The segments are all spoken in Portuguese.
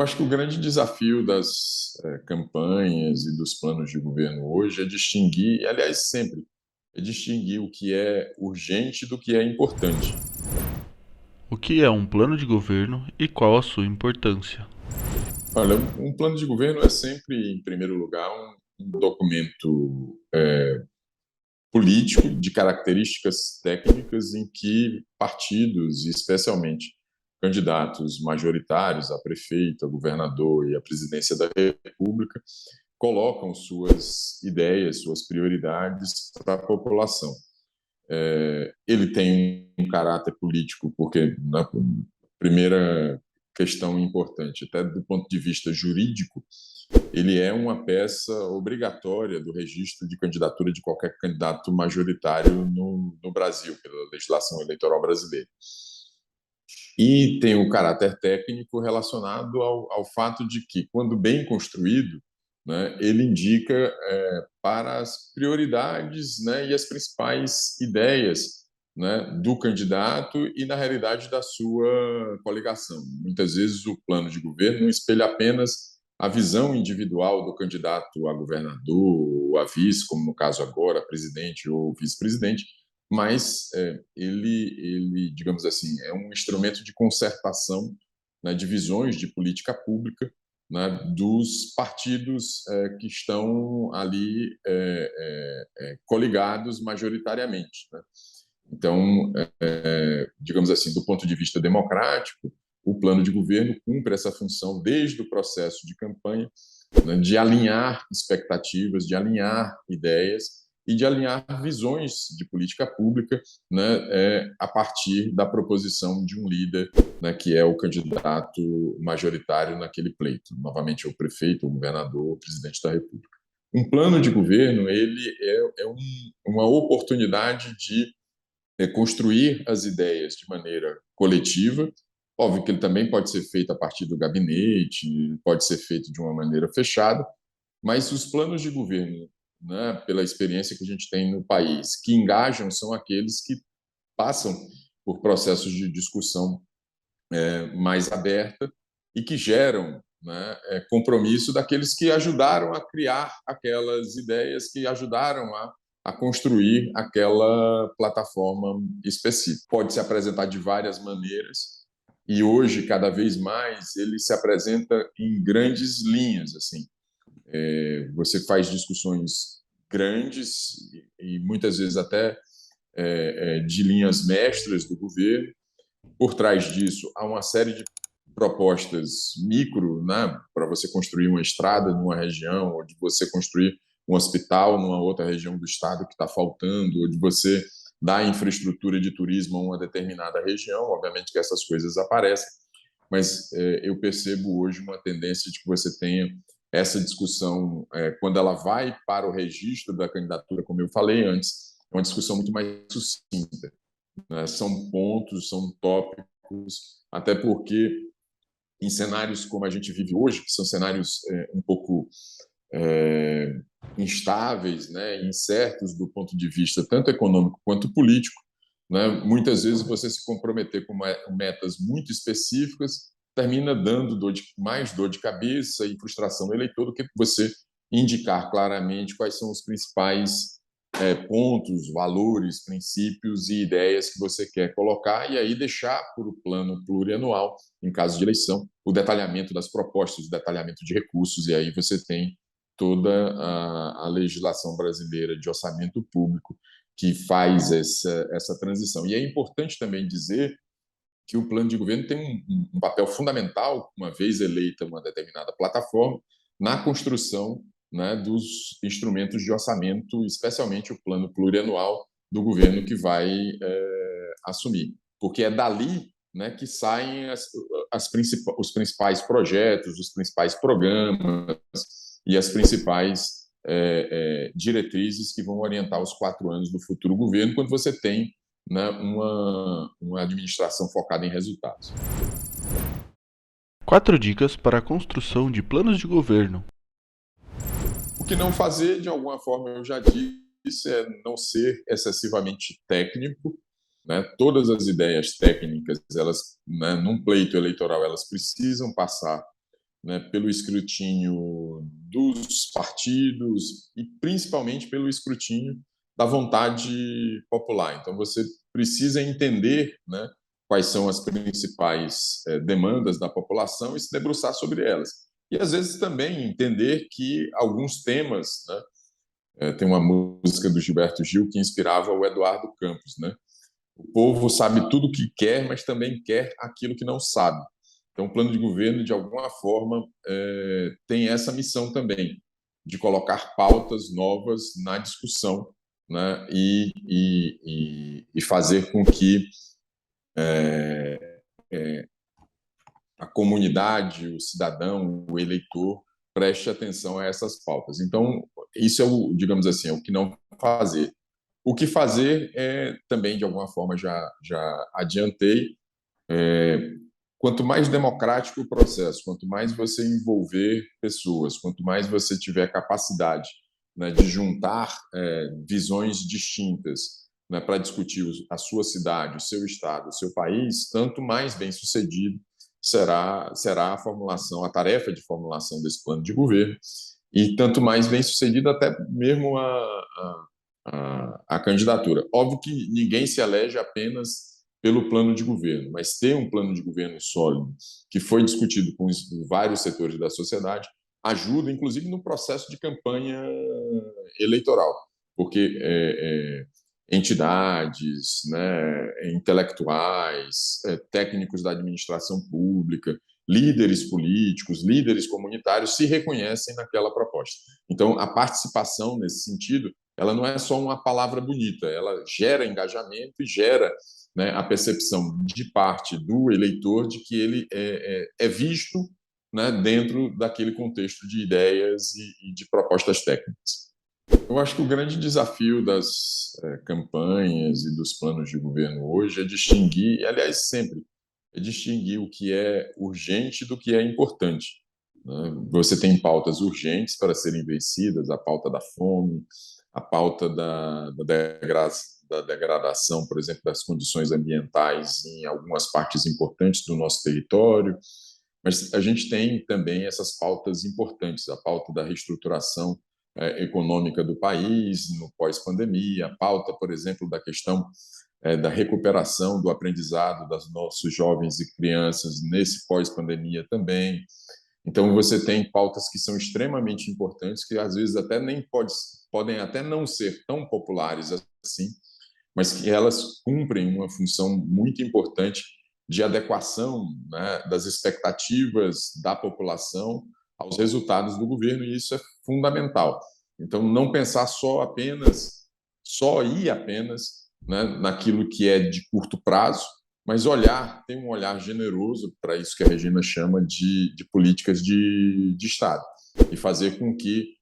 acho que o grande desafio das campanhas e dos planos de governo hoje é distinguir, aliás, sempre, é distinguir o que é urgente do que é importante. O que é um plano de governo e qual a sua importância? Olha, um plano de governo é sempre, em primeiro lugar, um documento político de características técnicas em que partidos, e especialmente candidatos majoritários a prefeito, a governador e a presidência da República, colocam suas ideias, suas prioridades para a população. Ele tem um caráter político, porque, na primeira questão importante, até do ponto de vista jurídico, ele é uma peça obrigatória do registro de candidatura de qualquer candidato majoritário no Brasil, pela legislação eleitoral brasileira. E tem o caráter técnico relacionado ao fato de que, quando bem construído, né, ele indica para as prioridades, né, e as principais ideias, né, do candidato e, na realidade, da sua coligação. Muitas vezes o plano de governo não espelha apenas a visão individual do candidato a governador ou a vice, como no caso agora, presidente ou vice-presidente, mas digamos assim, é um instrumento de concertação, né, de visões de política pública, né, dos partidos que estão ali coligados majoritariamente, né? Então, digamos assim, do ponto de vista democrático, o plano de governo cumpre essa função desde o processo de campanha, né, de alinhar expectativas, de alinhar ideias e de alinhar visões de política pública, né, a partir da proposição de um líder, né, que é o candidato majoritário naquele pleito. Novamente, é o prefeito, o governador, o presidente da República. Um plano de governo ele uma oportunidade de construir as ideias de maneira coletiva. Óbvio que ele também pode ser feito a partir do gabinete, pode ser feito de uma maneira fechada, mas os planos de governo, né, pela experiência que a gente tem no país, que engajam são aqueles que passam por processos de discussão mais aberta e que geram, né, compromisso daqueles que ajudaram a criar aquelas ideias, que ajudaram a construir aquela plataforma específica. Pode se apresentar de várias maneiras e hoje, cada vez mais, ele se apresenta em grandes linhas. Assim, você faz discussões grandes e muitas vezes até de linhas mestras do governo. Por trás disso, há uma série de propostas micro, né, para você construir uma estrada numa região, ou de você construir um hospital numa outra região do estado que está faltando, ou de você dar infraestrutura de turismo a uma determinada região. Obviamente que essas coisas aparecem, mas eu percebo hoje uma tendência de que você tenha essa discussão, quando ela vai para o registro da candidatura, como eu falei antes, é uma discussão muito mais sucinta, né? São pontos, são tópicos, até porque em cenários como a gente vive hoje, que são cenários um pouco é, instáveis, né, incertos do ponto de vista tanto econômico quanto político, né, muitas vezes você se comprometer com metas muito específicas termina dando mais dor de cabeça e frustração do eleitor do que você indicar claramente quais são os principais pontos, valores, princípios e ideias que você quer colocar e aí deixar para o plano plurianual, em caso de eleição, o detalhamento das propostas, o detalhamento de recursos, e aí você tem toda a legislação brasileira de orçamento público que faz essa transição. E é importante também dizer que o plano de governo tem um papel fundamental, uma vez eleita uma determinada plataforma, na construção, né, dos instrumentos de orçamento, especialmente o plano plurianual do governo que vai assumir. Porque é dali, né, que saem os principais projetos, os principais programas e as principais diretrizes que vão orientar os 4 anos do futuro governo, quando você tem, né, uma administração focada em resultados. 4 dicas para a construção de planos de governo. O que não fazer, de alguma forma, eu já disse, é não ser excessivamente técnico, né? Todas as ideias técnicas, elas, né, num pleito eleitoral, elas precisam passar né, pelo escrutínio dos partidos e principalmente pelo escrutínio da vontade popular. Então, você precisa entender, né, quais são as principais demandas da população e se debruçar sobre elas. E, às vezes, também entender que alguns temas, né, tem uma música do Gilberto Gil que inspirava o Eduardo Campos, né? O povo sabe tudo o que quer, mas também quer aquilo que não sabe. Então, o plano de governo, de alguma forma, tem essa missão também, de colocar pautas novas na discussão, né? E fazer com que a comunidade, o cidadão, o eleitor, preste atenção a essas pautas. Então, isso é o, digamos assim, é o que não fazer. O que fazer é também, de alguma forma, já adiantei, quanto mais democrático o processo, quanto mais você envolver pessoas, quanto mais você tiver capacidade, né, de juntar visões distintas, né, para discutir a sua cidade, o seu estado, o seu país, tanto mais bem sucedido será a formulação, a tarefa de formulação desse plano de governo, e tanto mais bem sucedido até mesmo a candidatura. Óbvio que ninguém se elege apenas pelo plano de governo, mas ter um plano de governo sólido, que foi discutido com vários setores da sociedade, ajuda, inclusive, no processo de campanha eleitoral, porque entidades, né, intelectuais, técnicos da administração pública, líderes políticos, líderes comunitários se reconhecem naquela proposta. Então, a participação nesse sentido, ela não é só uma palavra bonita, ela gera engajamento e gera, né, a percepção de parte do eleitor de que ele é visto, né, dentro daquele contexto de ideias e de propostas técnicas. Eu acho que o grande desafio das campanhas e dos planos de governo hoje é distinguir, aliás, sempre, é distinguir o que é urgente do que é importante, né? Você tem pautas urgentes para serem vencidas, a pauta da fome, a pauta da degradação, por exemplo, das condições ambientais em algumas partes importantes do nosso território, mas a gente tem também essas pautas importantes, a pauta da reestruturação econômica do país no pós-pandemia, a pauta, por exemplo, da questão da recuperação do aprendizado das nossos jovens e crianças nesse pós-pandemia também. Então, você tem pautas que são extremamente importantes, que às vezes até nem podem até não ser tão populares assim, mas que elas cumprem uma função muito importante de adequação, né, das expectativas da população aos resultados do governo, e isso é fundamental. Então, não pensar só ir apenas, né, naquilo que é de curto prazo, mas ter um olhar generoso para isso que a Regina chama de políticas de Estado, e fazer com que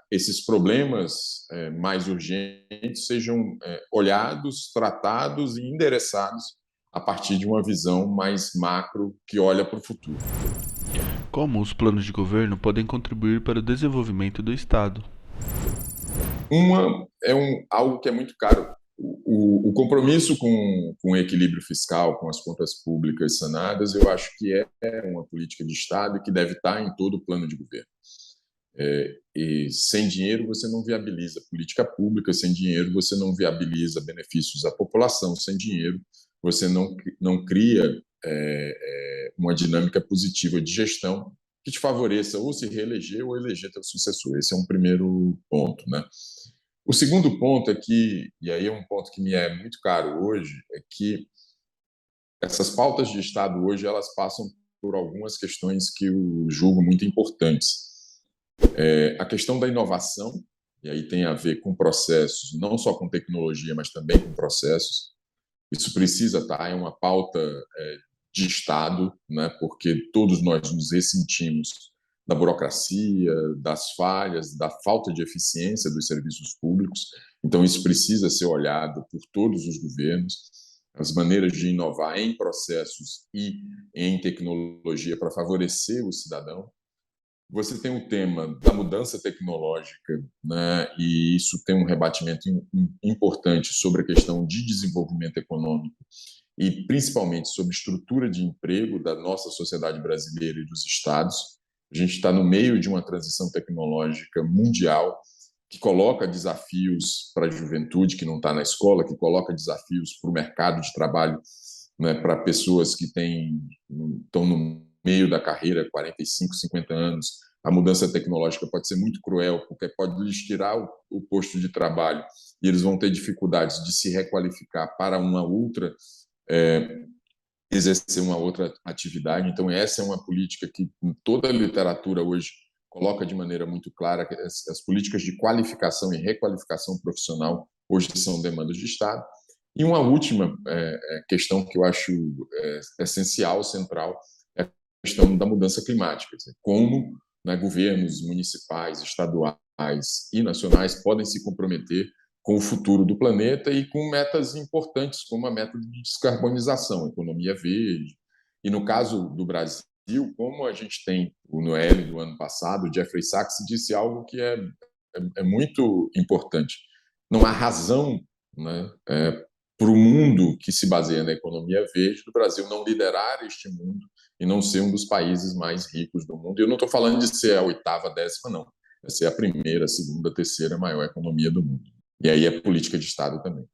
esses problemas mais urgentes sejam olhados, tratados e endereçados a partir de uma visão mais macro que olha para o futuro. Como os planos de governo podem contribuir para o desenvolvimento do Estado? Uma é algo que é muito caro. O compromisso com o equilíbrio fiscal, com as contas públicas sanadas, eu acho que é uma política de Estado que deve estar em todo o plano de governo. E sem dinheiro você não viabiliza política pública, sem dinheiro você não viabiliza benefícios à população, sem dinheiro você não cria uma dinâmica positiva de gestão que te favoreça ou se reeleger ou eleger teu sucessor. Esse é um primeiro ponto, né? O segundo ponto é que, e aí é um ponto que me é muito caro hoje, é que essas pautas de Estado hoje elas passam por algumas questões que eu julgo muito importantes. A questão da inovação, e aí tem a ver com processos, não só com tecnologia, mas também com processos. Isso precisa estar em uma pauta de Estado, né, porque todos nós nos ressentimos da burocracia, das falhas, da falta de eficiência dos serviços públicos. Então, isso precisa ser olhado por todos os governos, as maneiras de inovar em processos e em tecnologia para favorecer o cidadão. Você tem o tema da mudança tecnológica, né? E isso tem um rebatimento importante sobre a questão de desenvolvimento econômico e principalmente sobre estrutura de emprego da nossa sociedade brasileira e dos estados. A gente está no meio de uma transição tecnológica mundial que coloca desafios para a juventude que não está na escola, que coloca desafios para o mercado de trabalho, né, para pessoas que estão no meio da carreira, 45, 50 anos. A mudança tecnológica pode ser muito cruel, porque pode lhes tirar o posto de trabalho e eles vão ter dificuldades de se requalificar para uma outra, exercer uma outra atividade. Então, essa é uma política que toda a literatura hoje coloca de maneira muito clara que as políticas de qualificação e requalificação profissional hoje são demandas de Estado. E uma última questão que eu acho essencial, central, é a questão da mudança climática. Quer dizer, como, né, governos municipais, estaduais e nacionais podem se comprometer com o futuro do planeta e com metas importantes, como a meta de descarbonização, economia verde. E no caso do Brasil, como a gente tem o Noel do ano passado, o Jeffrey Sachs disse algo que é muito importante. Não há razão, né, para o mundo que se baseia na economia verde do Brasil não liderar este mundo e não ser um dos países mais ricos do mundo. E eu não estou falando de ser a oitava, décima, não. É ser a primeira, segunda, terceira maior economia do mundo. E aí é política de Estado também.